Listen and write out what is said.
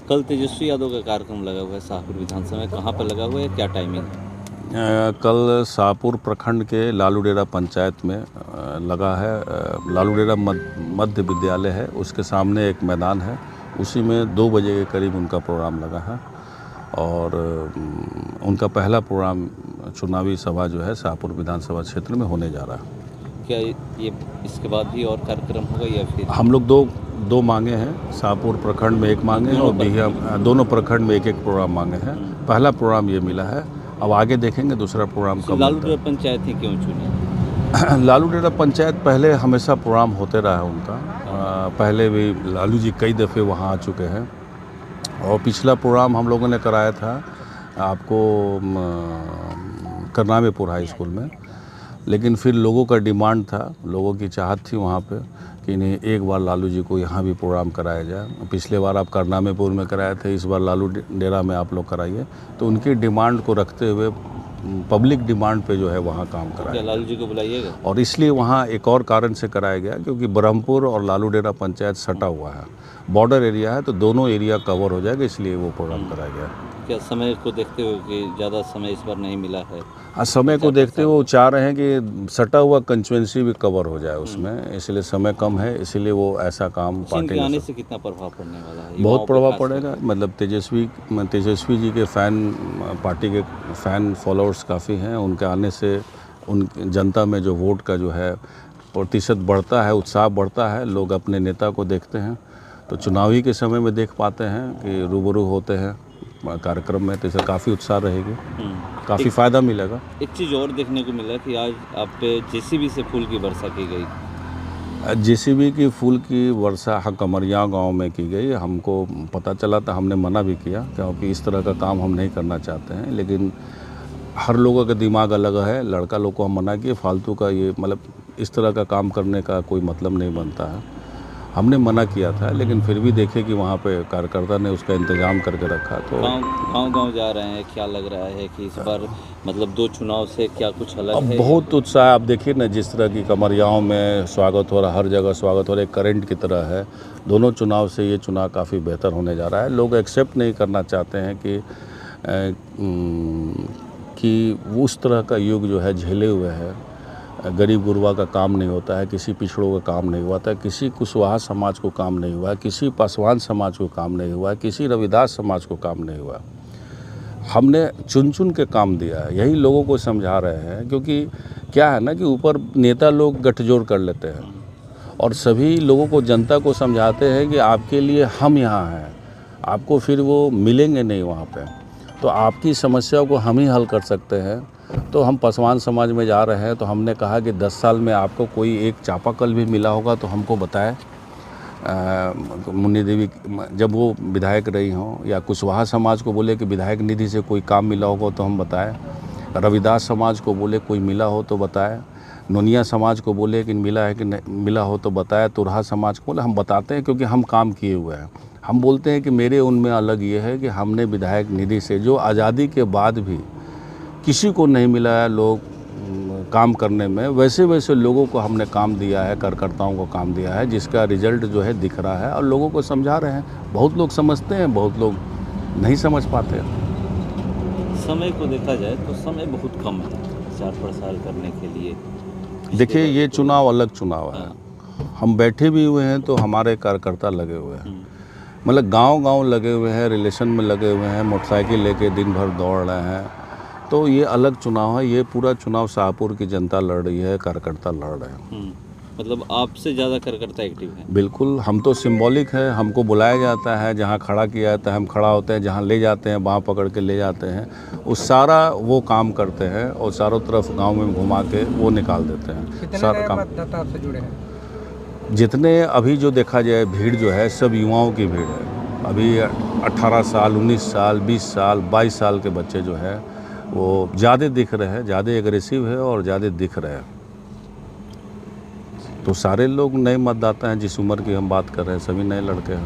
कल तेजस्वी यादव का कार्यक्रम लगा हुआ है शाहपुर विधानसभा में, कहाँ पर लगा हुआ है, क्या टाइमिंग है? कल शाहपुर प्रखंड के लालूडेरा पंचायत में लगा है। लालूडेरा मध्य विद्यालय है, उसके सामने एक मैदान है, उसी में 2 बजे के करीब उनका प्रोग्राम लगा है। और उनका पहला प्रोग्राम चुनावी सभा जो है शाहपुर विधानसभा क्षेत्र में होने जा रहा है। क्या ये इसके बाद भी और कार्यक्रम होगा या फिर? हम लोग दो मांगे हैं, शाहपुर प्रखंड में एक मांगे हैं और बिहिया दोनों प्रखंड में एक प्रोग्राम मांगे हैं। पहला प्रोग्राम ये मिला है, अब आगे देखेंगे दूसरा प्रोग्राम कब। लालूडेरा पंचायत ही क्यों चुनी? लालूडेरा पंचायत पहले हमेशा प्रोग्राम होते रहा है उनका। पहले भी लालू जी कई दफ़े वहाँ आ चुके हैं और पिछला प्रोग्राम हम लोगों ने कराया था आपको करनामेपुर हाई स्कूल में। लेकिन फिर लोगों का डिमांड था, लोगों की चाहत थी वहाँ पे कि नहीं, एक बार लालू जी को यहाँ भी प्रोग्राम कराया जाए। पिछले बार आप करनामेपुर में कराए थे, इस बार लालूडेरा में आप लोग कराइए। तो उनकी डिमांड को रखते हुए पब्लिक डिमांड पे जो है वहाँ काम कराया। लालू जी को बुलाइएगा? और इसलिए वहाँ एक और कारण से कराया गया क्योंकि ब्रह्मपुर और लालूडेरा पंचायत सटा हुआ है, बॉर्डर एरिया है, तो दोनों एरिया कवर हो जाएगा, इसलिए वो प्रोग्राम कराया गया। क्या समय को देखते हुए कि ज़्यादा समय इस बार नहीं मिला है? समय को देखते हुए वो चाह रहे हैं कि सटा हुआ कंस्टिट्यूंसी भी कवर हो जाए उसमें, इसलिए समय कम है, इसलिए वो ऐसा काम पार्टी आने से कितना प्रभाव पड़ने वाला है? बहुत प्रभाव पड़ेगा। मतलब तेजस्वी जी के पार्टी के फ़ैन फॉलोअर्स काफ़ी हैं, उनके आने से उन जनता में जो वोट का जो है प्रतिशत बढ़ता है, उत्साह बढ़ता है, लोग अपने नेता को देखते हैं। तो चुनावी के समय में देख पाते हैं कि रूबरू होते हैं कार्यक्रम में, तो इससे काफ़ी उत्साह रहेगी, काफ़ी फ़ायदा मिलेगा। एक चीज़ और देखने को मिला कि आज आप पे जेसीबी से फूल की वर्षा की गई। जेसीबी की फूल की वर्षा कमरिया गांव में की गई। हमको पता चला था, हमने मना भी किया क्योंकि इस तरह का काम हम नहीं करना चाहते हैं। लेकिन हर लोगों का दिमाग अलग है, लड़का लोग को हम मना किए, फालतू का ये मतलब इस तरह का काम करने का कोई मतलब नहीं बनता है, हमने मना किया था। लेकिन फिर भी देखे कि वहाँ पे कार्यकर्ता ने उसका इंतज़ाम करके रखा। तो गांव जा रहे हैं, क्या लग रहा है कि इस बार मतलब 2 चुनाव से क्या कुछ अलग है? बहुत उत्साह। आप देखिए ना, जिस तरह की कमरियाओं में स्वागत हो रहा, हर जगह स्वागत हो रहा है, करंट की तरह है। दोनों चुनाव से ये चुनाव काफ़ी बेहतर होने जा रहा है। लोग एक्सेप्ट नहीं करना चाहते हैं कि उस तरह का युग जो है झेले हुए है। गरीब गुरबा का काम नहीं होता है, किसी पिछड़ों का काम नहीं हुआ था, किसी कुशवाहा समाज को काम नहीं हुआ, किसी पासवान समाज को काम नहीं हुआ, किसी रविदास समाज को काम नहीं हुआ। हमने चुन चुन के काम दिया है, यही लोगों को समझा रहे हैं। क्योंकि क्या है ना कि ऊपर नेता लोग गठजोड़ कर लेते हैं और सभी लोगों को, जनता को समझाते हैं कि आपके लिए हम यहाँ हैं, आपको फिर वो मिलेंगे नहीं वहाँ पे, तो आपकी समस्याओं को हम ही हल कर सकते हैं। तो हम पासवान समाज में जा रहे हैं, तो हमने कहा कि 10 साल में आपको कोई एक चापाकल भी मिला होगा तो हमको बताएं। मुन्नी देवी जब वो विधायक रही हों, या कुशवाहा समाज को बोले कि विधायक निधि से कोई काम मिला होगा तो हम बताएं। रविदास समाज को बोले कोई मिला हो तो बताएं। नोनिया समाज को बोले कि मिला है कि नहीं मिला हो तो बताएं। तुरहा समाज को बोले, हम बताते हैं क्योंकि हम काम किए हुए हैं। हम बोलते हैं कि मेरे उनमें अलग ये है कि हमने विधायक निधि से, जो आज़ादी के बाद भी किसी को नहीं मिला है लोग काम करने में, वैसे वैसे लोगों को हमने काम दिया है, कार्यकर्ताओं को काम दिया है, जिसका रिजल्ट जो है दिख रहा है और लोगों को समझा रहे हैं। बहुत लोग समझते हैं, बहुत लोग नहीं समझ पाते। समय को देखा जाए तो समय बहुत कम है प्रचार प्रसार करने के लिए। देखिए, ये चुनाव अलग चुनाव है। हम बैठे भी हुए हैं तो हमारे कार्यकर्ता लगे हुए हैं, मतलब गांव-गांव लगे हुए हैं, रिलेशन में लगे हुए हैं, मोटरसाइकिल लेके दिन भर दौड़ रहे हैं। तो ये अलग चुनाव है। ये पूरा चुनाव शाहपुर की जनता लड़ रही है, कार्यकर्ता लड़ रहे हैं। मतलब आपसे ज़्यादा कार्यकर्ता एक्टिव हैं? बिल्कुल। हम तो सिंबॉलिक है, हमको बुलाया जाता है, जहाँ खड़ा किया जाता है हम खड़ा होते हैं, जहाँ ले जाते हैं बाँह पकड़ के ले जाते हैं, उस सारा वो काम करते हैं और चारों तरफ गांव में घुमा के वो निकाल देते हैं सारा काम। आपसे जुड़े हैं? जितने अभी जो देखा जाए भीड़ जो है, सब युवाओं की भीड़ है। अभी 18 साल, 19 साल, 20 साल, 22 साल के बच्चे जो है वो ज़्यादा दिख रहे हैं, ज़्यादा एग्रेसिव है और ज़्यादा दिख रहे हैं। तो सारे लोग नए मतदाता हैं, जिस उम्र की हम बात कर रहे हैं, सभी नए लड़के हैं।